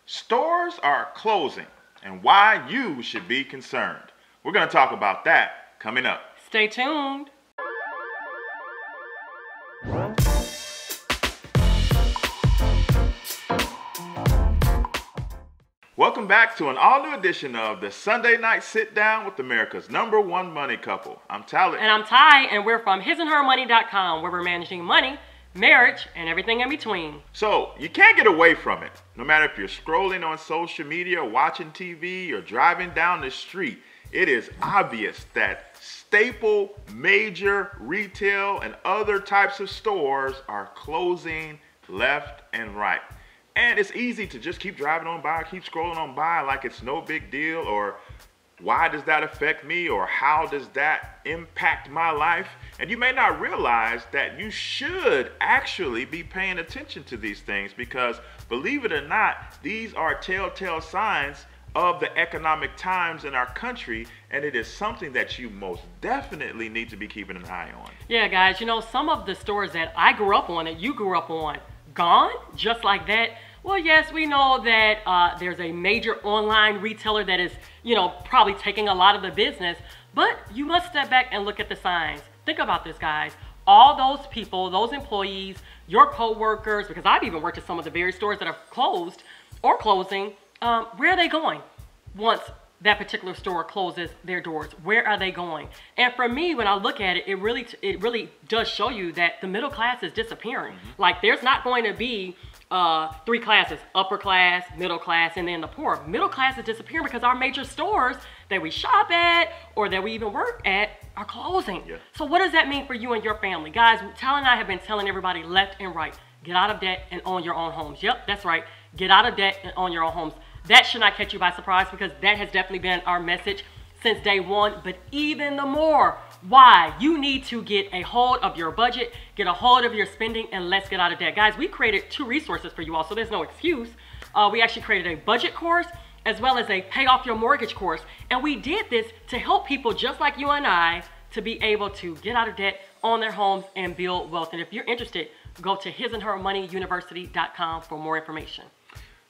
Stores are closing and why you should be concerned. We're going to talk about that coming up. Stay tuned. Welcome back to an all-new edition of the Sunday Night Sit Down with America's #1 money couple. I'm Talent. And I'm Ty, and we're from hisandhermoney.com, where we're managing money, marriage, and everything in between. So, you can't get away from it. No matter if you're scrolling on social media, watching TV, or driving down the street, it is obvious that staple, major retail, and other types of stores are closing left and right. And it's easy to just keep driving on by, keep scrolling on by like it's no big deal, or why does that affect me, or how does that impact my life? And you may not realize that you should actually be paying attention to these things because, believe it or not, these are telltale signs of the economic times in our country, and it is something that you most definitely need to be keeping an eye on. Yeah, guys, you know, some of the stores that I grew up on, that you grew up on, gone just like that. Well, yes, we know that there's a major online retailer that is, probably taking a lot of the business, but you must step back and look at the signs. Think about this, guys. All those people, those employees, your co-workers, because I've even worked at some of the very stores that are closed or closing, where are they going once that particular store closes their doors? Where are they going? And for me, when I look at it, it really does show you that the middle class is disappearing. Mm-hmm. Like, there's not going to be three classes: upper class, middle class, and then the poor. Middle class is disappearing because our major stores that we shop at or that we even work at are closing. Yeah. So what does that mean for you and your family? Guys, Tal and I have been telling everybody left and right, get out of debt and own your own homes. Yep, that's right. Get out of debt and own your own homes. That should not catch you by surprise because that has definitely been our message since day one. But even the more, why you need to get a hold of your budget, get a hold of your spending, and let's get out of debt. Guys, we created 2 resources for you all, so there's no excuse. We actually created a budget course as well as a pay off your mortgage course. And we did this to help people just like you and I to be able to get out of debt, own their homes, and build wealth. And if you're interested, go to hisandhermoneyuniversity.com for more information.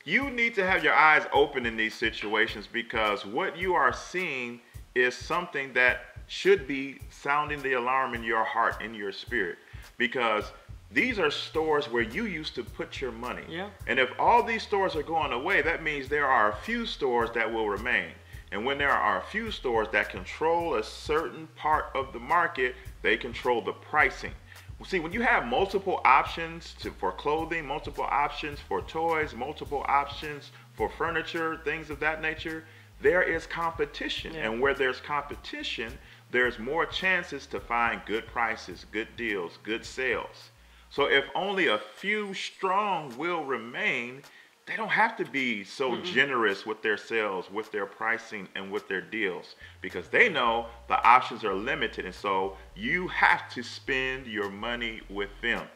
You need to have your eyes open in these situations because what you are seeing is something that should be sounding the alarm in your heart, in your spirit, because these are stores where you used to put your money. Yeah. And if all these stores are going away, that means there are a few stores that will remain. And when there are a few stores that control a certain part of the market, they control the pricing. See, when you have multiple options for clothing, multiple options for toys, multiple options for furniture, things of that nature, there is competition. Yeah. And where there's competition, there's more chances to find good prices, good deals, good sales. So if only a few strong will remain, they don't have to be so generous with their sales, with their pricing, and with their deals because they know the options are limited, and so you have to spend your money with them.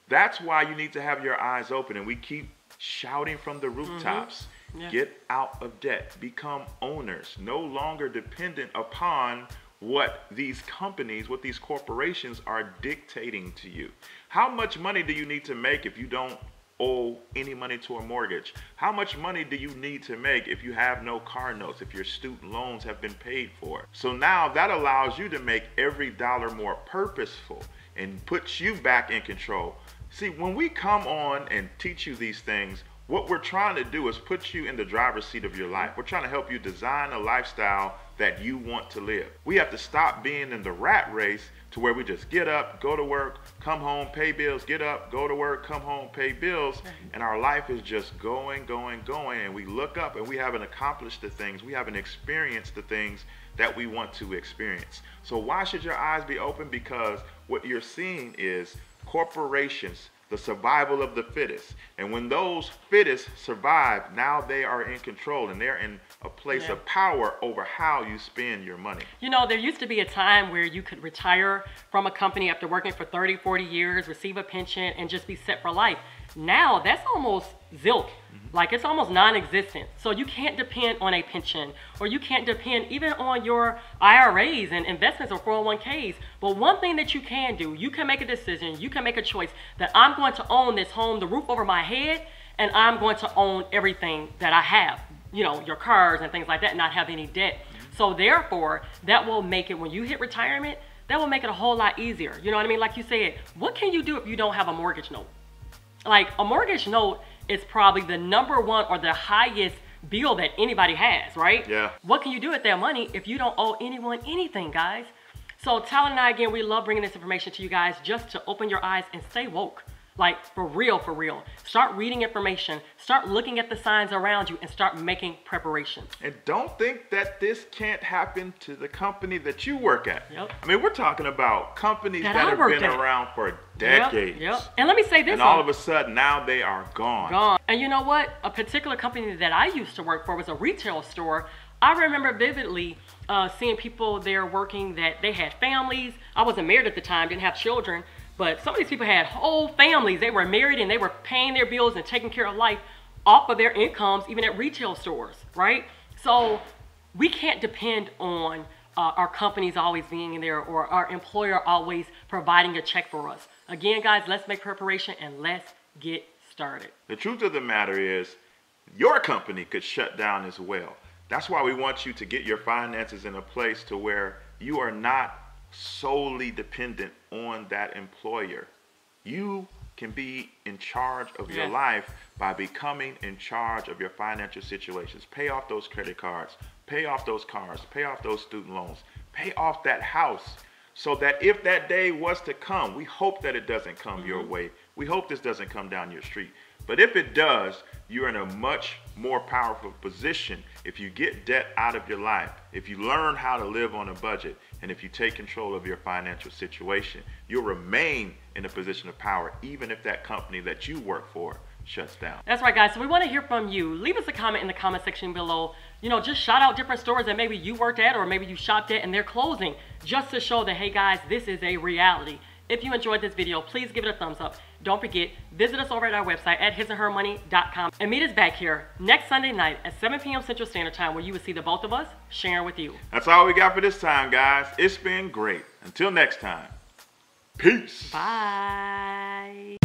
That's why you need to have your eyes open, and we keep shouting from the rooftops. Yeah. Get out of debt, become owners, no longer dependent upon what these companies, what these corporations are dictating to you. How much money do you need to make if you don't owe any money to a mortgage? How much money do you need to make if you have no car notes, if your student loans have been paid for? So now that allows you to make every dollar more purposeful and puts you back in control. See, when we come on and teach you these things, what we're trying to do is put you in the driver's seat of your life. We're trying to help you design a lifestyle that you want to live. We have to stop being in the rat race to where we just get up, go to work, come home, pay bills, get up, go to work, come home, pay bills, and our life is just going, and we look up and we haven't accomplished the things, we haven't experienced the things that we want to experience. So why should your eyes be open? Because what you're seeing is corporations, the survival of the fittest. And when those fittest survive, now they are in control and they're in a place of power over how you spend your money. You know, there used to be a time where you could retire from a company after working for 30, 40 years, receive a pension, and just be set for life. Now, that's almost zilch. Like, it's almost non-existent. So you can't depend on a pension, or you can't depend even on your IRAs and investments or 401ks. But one thing that you can do, you can make a decision, you can make a choice that I'm going to own this home, the roof over my head, and I'm going to own everything that I have, you know, your cars and things like that, and not have any debt. So therefore, that will make it, when you hit retirement, that will make it a whole lot easier. You know what I mean? Like you said, what can you do if you don't have a mortgage note? Like, a mortgage note is probably the number one or the highest bill that anybody has, right? Yeah. What can you do with that money if you don't owe anyone anything, guys? So Tyler and I, again, we love bringing this information to you guys just to open your eyes and stay woke. Like, for real, for real. Start reading information, start looking at the signs around you, and start making preparations. And don't think that this can't happen to the company that you work at. Yep. I mean, we're talking about companies that I have worked been at. around for decades. Yep. And let me say this. And all of a sudden, now they are gone. Gone. And you know what? A particular company that I used to work for was a retail store. I remember vividly seeing people there working that they had families. I wasn't married at the time, didn't have children. But some of these people had whole families. They were married and they were paying their bills and taking care of life off of their incomes, even at retail stores, right? So we can't depend on our companies always being in there or our employer always providing a check for us. Again, guys, let's make preparation and let's get started. The truth of the matter is, your company could shut down as well. That's why we want you to get your finances in a place to where you are not solely dependent on that employer. You can be in charge of your life by becoming in charge of your financial situations. Pay off those credit cards, pay off those cars, pay off those student loans, pay off that house, so that if that day was to come, we hope that it doesn't come your way. We hope this doesn't come down your street. But if it does, you're in a much more powerful position if you get debt out of your life, if you learn how to live on a budget, and if you take control of your financial situation. You'll remain in a position of power even if that company that you work for shuts down. That's right, guys. So we want to hear from you. Leave us a comment in the comment section below. You know, just shout out different stores that maybe you worked at or maybe you shopped at and they're closing, just to show that, hey guys, this is a reality. If you enjoyed this video, please give it a thumbs up. Don't forget, visit us over at our website at hisandhermoney.com and meet us back here next Sunday night at 7 p.m. Central Standard Time, where you will see the both of us sharing with you. That's all we got for this time, guys. It's been great. Until next time, peace. Bye.